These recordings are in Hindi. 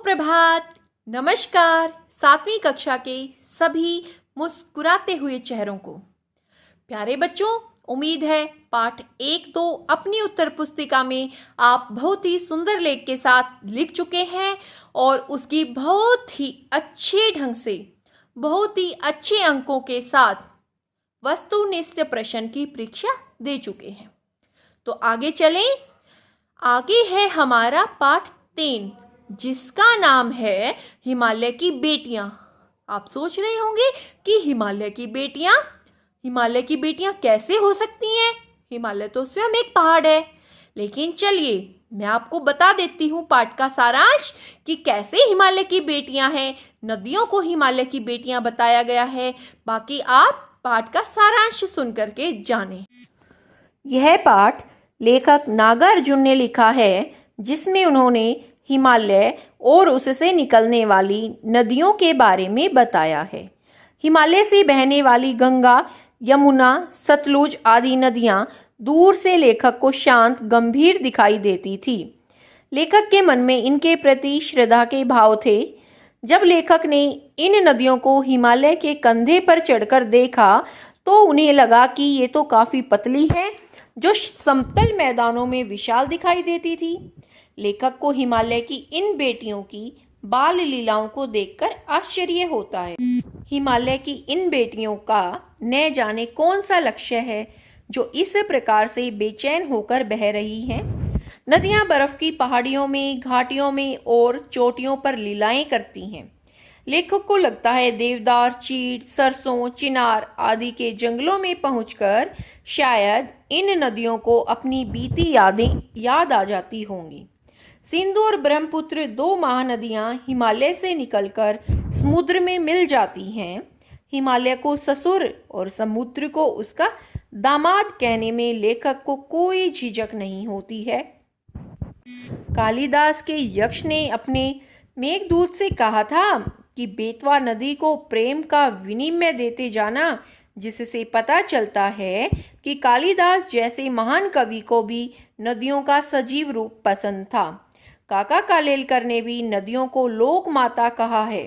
सुप्रभात, नमस्कार। 7वीं कक्षा के सभी मुस्कुराते हुए चेहरों को। प्यारे बच्चों, उम्मीद है पाठ 1-2 अपनी उत्तर पुस्तिका में आप बहुत ही सुंदर लेख के साथ लिख चुके हैं और उसकी बहुत ही अच्छे ढंग से, बहुत ही अच्छे अंकों के साथ वस्तुनिष्ठ प्रश्न की परीक्षा दे चुके हैं। तो आगे चलें। आगे है हमारा पाठ 3, जिसका नाम है हिमालय की बेटियां। आप सोच रहे होंगे कि हिमालय की बेटियां कैसे हो सकती हैं? हिमालय तो स्वयं एक पहाड़ है। लेकिन चलिए मैं आपको बता देती हूँ पाठ का सारांश कि कैसे हिमालय की बेटियां हैं। नदियों को हिमालय की बेटियां बताया गया है। बाकी आप पाठ का सारांश सुन करके जानें। यह पाठ लेखक नागार्जुन ने लिखा है, जिसमें उन्होंने हिमालय और उससे निकलने वाली नदियों के बारे में बताया है। हिमालय से बहने वाली गंगा, यमुना, सतलुज आदि नदियां दूर से लेखक को शांत, गंभीर दिखाई देती थी। लेखक के मन में इनके प्रति श्रद्धा के भाव थे। जब लेखक ने इन नदियों को हिमालय के कंधे पर चढ़कर देखा तो उन्हें लगा कि ये तो काफी पतली है, जो समतल मैदानों में विशाल दिखाई देती थी। लेखक को हिमालय की इन बेटियों की बाल लीलाओं को देखकर आश्चर्य होता है। हिमालय की इन बेटियों का न जाने कौन सा लक्ष्य है जो इस प्रकार से बेचैन होकर बह रही हैं। नदियां बर्फ की पहाड़ियों में, घाटियों में और चोटियों पर लीलाएं करती हैं। लेखक को लगता है देवदार, चीड़, सरसों, चिनार आदि के जंगलों में पहुंचकर शायद इन नदियों को अपनी बीती यादें याद आ जाती होंगी। सिंधु और ब्रह्मपुत्र 2 महानदियां हिमालय से निकलकर समुद्र में मिल जाती हैं। हिमालय को ससुर और समुद्र को उसका दामाद कहने में लेखक को कोई झिझक नहीं होती है। कालिदास के यक्ष ने अपने मेघदूत से कहा था कि बेतवा नदी को प्रेम का विनिमय देते जाना, जिससे पता चलता है कि कालिदास जैसे महान कवि को भी नदियों का सजीव रूप पसंद था। काका कालेलकर ने भी नदियों को लोक माता कहा है,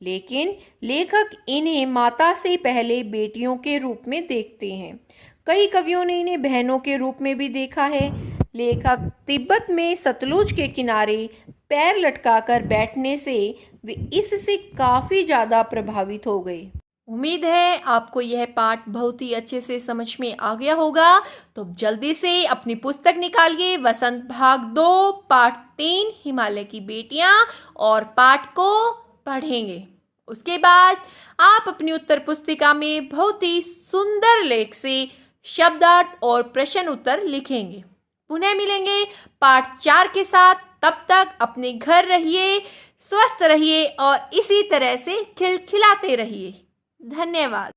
लेकिन लेखक इन्हें माता से पहले बेटियों के रूप में देखते हैं। कई कवियों ने इन्हें बहनों के रूप में भी देखा है। लेखक तिब्बत में सतलुज के किनारे पैर लटकाकर बैठने से वे इससे काफी ज्यादा प्रभावित हो गए। उम्मीद है आपको यह पाठ बहुत ही अच्छे से समझ में आ गया होगा। तो जल्दी से अपनी पुस्तक निकालिए, वसंत भाग 2 पाठ 3 हिमालय की बेटियां, और पाठ को पढ़ेंगे। उसके बाद आप अपनी उत्तर पुस्तिका में बहुत ही सुंदर लेख से शब्दार्थ और प्रश्न उत्तर लिखेंगे। पुनः मिलेंगे पाठ 4 के साथ। तब तक अपने घर रहिए, स्वस्थ रहिए और इसी तरह से खिलखिलाते रहिए। धन्यवाद।